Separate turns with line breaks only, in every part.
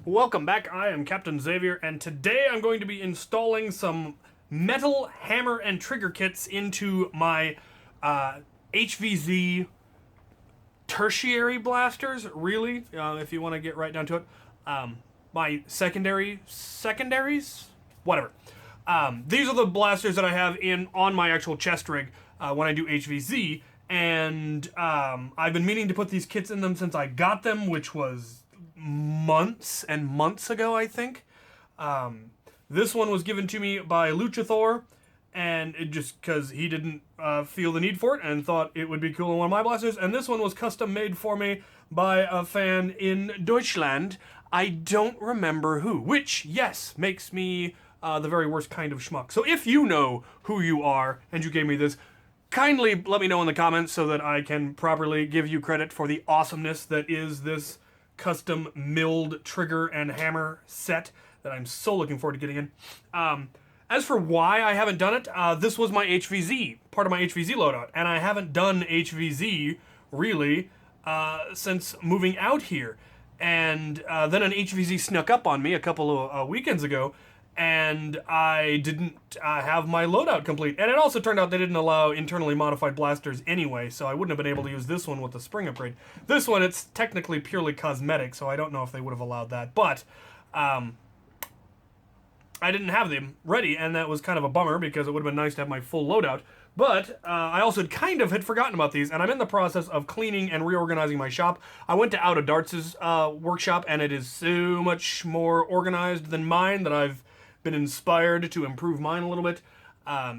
Welcome back, I am Captain Xavier, and today I'm going to be installing some metal hammer and trigger kits into my HvZ tertiary blasters, really, if you want to get right down to it. My secondaries? Whatever. These are the blasters that I have on my actual chest rig when I do HvZ, and I've been meaning to put these kits in them since I got them, which was months and months ago, I think. This one was given to me by Luchathor, and it just because he didn't feel the need for it and thought it would be cool in one of my blasters. And this one was custom made for me by a fan in Deutschland. I don't remember who, which, yes, makes me the very worst kind of schmuck. So if you know who you are and you gave me this, kindly let me know in the comments so that I can properly give you credit for the awesomeness that is this custom milled trigger and hammer set that I'm so looking forward to getting in. As for why I haven't done it, this was my HvZ, part of my HvZ loadout, and I haven't done HvZ really since moving out here. And then an HvZ snuck up on me a couple of weekends ago, and I didn't have my loadout complete. And it also turned out they didn't allow internally modified blasters anyway, so I wouldn't have been able to use this one with the spring upgrade. This one, it's technically purely cosmetic, so I don't know if they would have allowed that. But I didn't have them ready, and that was kind of a bummer because it would have been nice to have my full loadout. But I also had forgotten about these, and I'm in the process of cleaning and reorganizing my shop. I went to Out of Darts' workshop, and it is so much more organized than mine that I've been inspired to improve mine a little bit.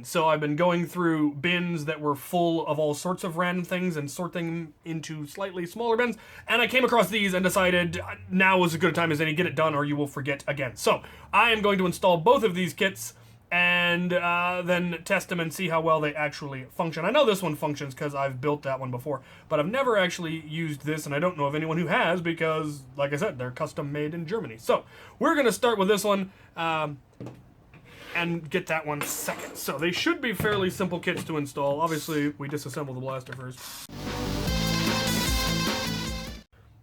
So I've been going through bins that were full of all sorts of random things and sorting them into slightly smaller bins. And I came across these and decided now was as good a time as any, get it done or you will forget again. So I am going to install both of these kits and then test them and see how well they actually function. I know this one functions because I've built that one before, but I've never actually used this, and I don't know of anyone who has because, like I said, they're custom made in Germany. So we're going to start with this one and get that one second. So they should be fairly simple kits to install. Obviously, we disassemble the blaster first.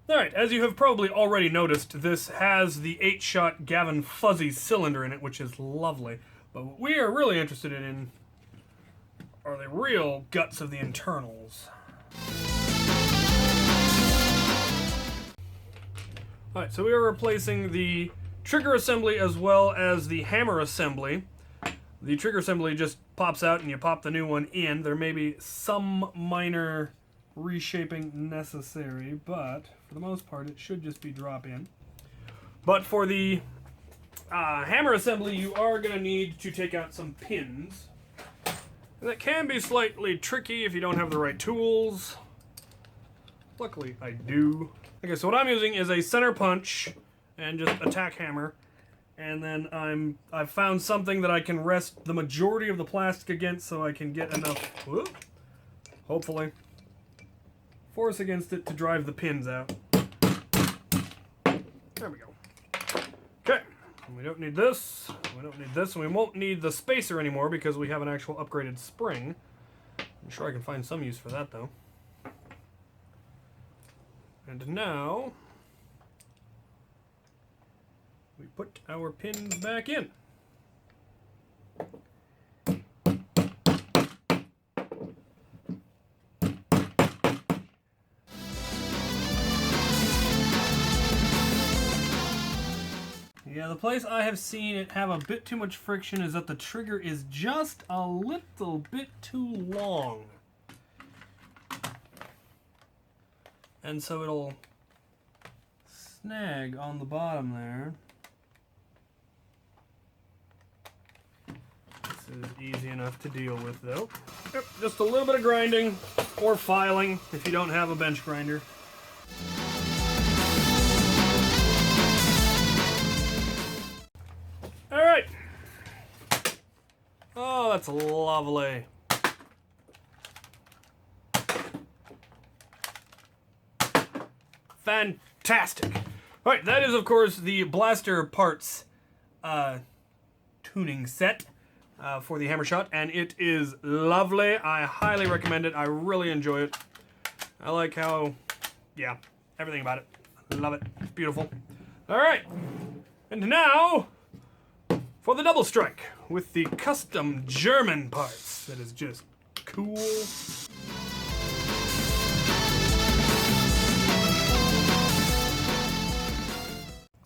Alright, as you have probably already noticed, this has the 8-shot Gavin Fuzzy cylinder in it, which is lovely. But what we are really interested in are the real guts of the internals. Alright, so we are replacing the trigger assembly as well as the hammer assembly. The trigger assembly just pops out and you pop the new one in. There may be some minor reshaping necessary, but for the most part it should just be drop in. But for the hammer assembly, you are going to need to take out some pins. And that can be slightly tricky if you don't have the right tools. Luckily, I do. Okay, so what I'm using is a center punch and just a tack hammer. And then I've found something that I can rest the majority of the plastic against so I can get enough, hopefully, force against it to drive the pins out. There we go. Okay. We don't need this, we don't need this, and we won't need the spacer anymore because we have an actual upgraded spring. I'm sure I can find some use for that, though. And now, we put our pins back in. Yeah, the place I have seen it have a bit too much friction is that the trigger is just a little bit too long. And so it'll snag on the bottom there. This is easy enough to deal with, though. Yep, just a little bit of grinding or filing if you don't have a bench grinder. Alright. Oh, that's lovely. Fantastic. Alright, that is, of course, the blaster parts tuning set for the hammer shot, and it is lovely. I highly recommend it. I really enjoy it. I like how, yeah, everything about it. Love it. It's beautiful. All right, and now for the double strike with the custom German parts. That is just cool. Looks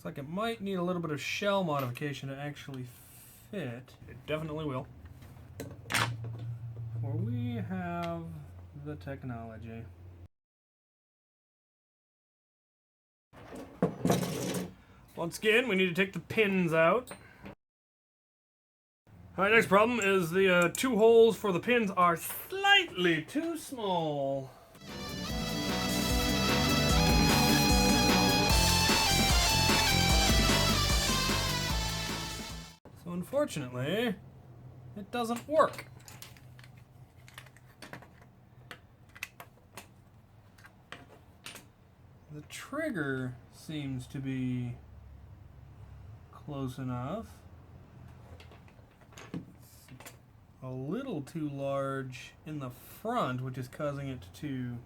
like it might need a little bit of shell modification to actually fit. It definitely will. For we have the technology. Once again, we need to take the pins out. Alright, next problem is the two holes for the pins are slightly too small. So unfortunately, it doesn't work. The trigger seems to be close enough. A little too large in the front, which is causing it to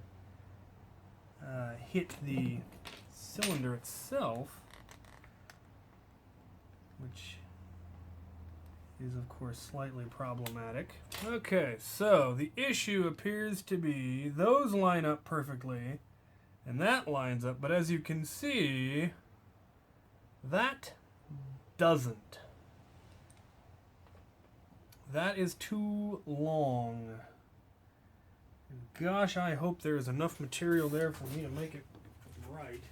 hit the cylinder itself, which is of course slightly problematic. Okay, so the issue appears to be those line up perfectly and that lines up, but as you can see, that doesn't. That is too long. Gosh, I hope there is enough material there for me to make it right.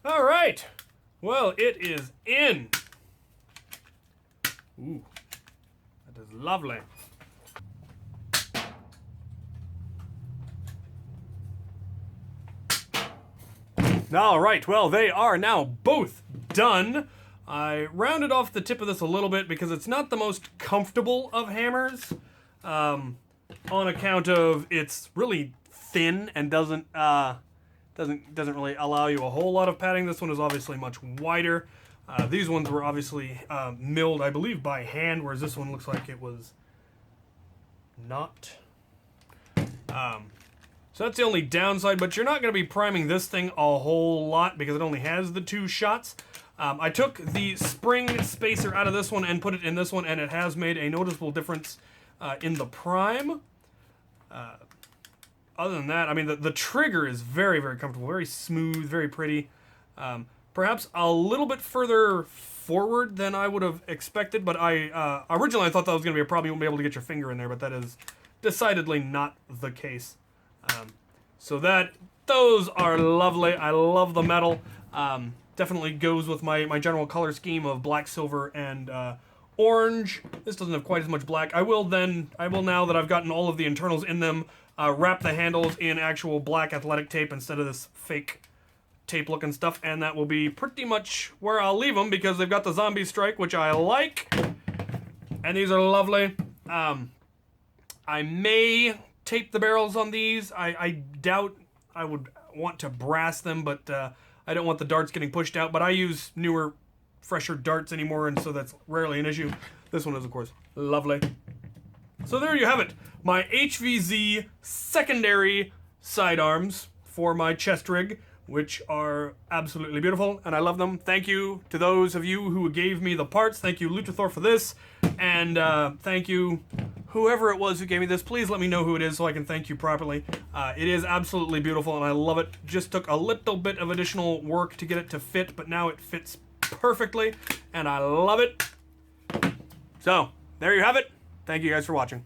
All right. Well, it is in. Ooh. That is lovely. All right, well, they are now both done. I rounded off the tip of this a little bit because it's not the most comfortable of hammers, on account of it's really thin and doesn't really allow you a whole lot of padding. This one is obviously much wider. These ones were obviously milled, I believe, by hand, whereas this one looks like it was not. So that's the only downside, but you're not going to be priming this thing a whole lot because it only has the two shots. I took the spring spacer out of this one and put it in this one, and it has made a noticeable difference in the prime. Other than that, I mean, the trigger is very, very comfortable, very smooth, very pretty. Perhaps a little bit further forward than I would have expected, but originally I thought that was going to be a problem. You won't be able to get your finger in there, but that is decidedly not the case. So those are lovely. I love the metal. Definitely goes with my general color scheme of black, silver, and orange. This doesn't have quite as much black. I will now that I've gotten all of the internals in them, wrap the handles in actual black athletic tape instead of this fake tape looking stuff, and that will be pretty much where I'll leave them because they've got the zombie strike, which I like, and these are lovely. I may tape the barrels on these. I doubt I would want to brass them, but I don't want the darts getting pushed out, but I use newer, fresher darts anymore, and so that's rarely an issue. This one is, of course, lovely. So there you have it. My HvZ secondary sidearms for my chest rig, which are absolutely beautiful, and I love them. Thank you to those of you who gave me the parts. Thank you, Luchathor, for this, and thank you, whoever it was who gave me this. Please let me know who it is so I can thank you properly. It is absolutely beautiful, and I love it. Just took a little bit of additional work to get it to fit, but now it fits perfectly, and I love it. So, there you have it. Thank you guys for watching.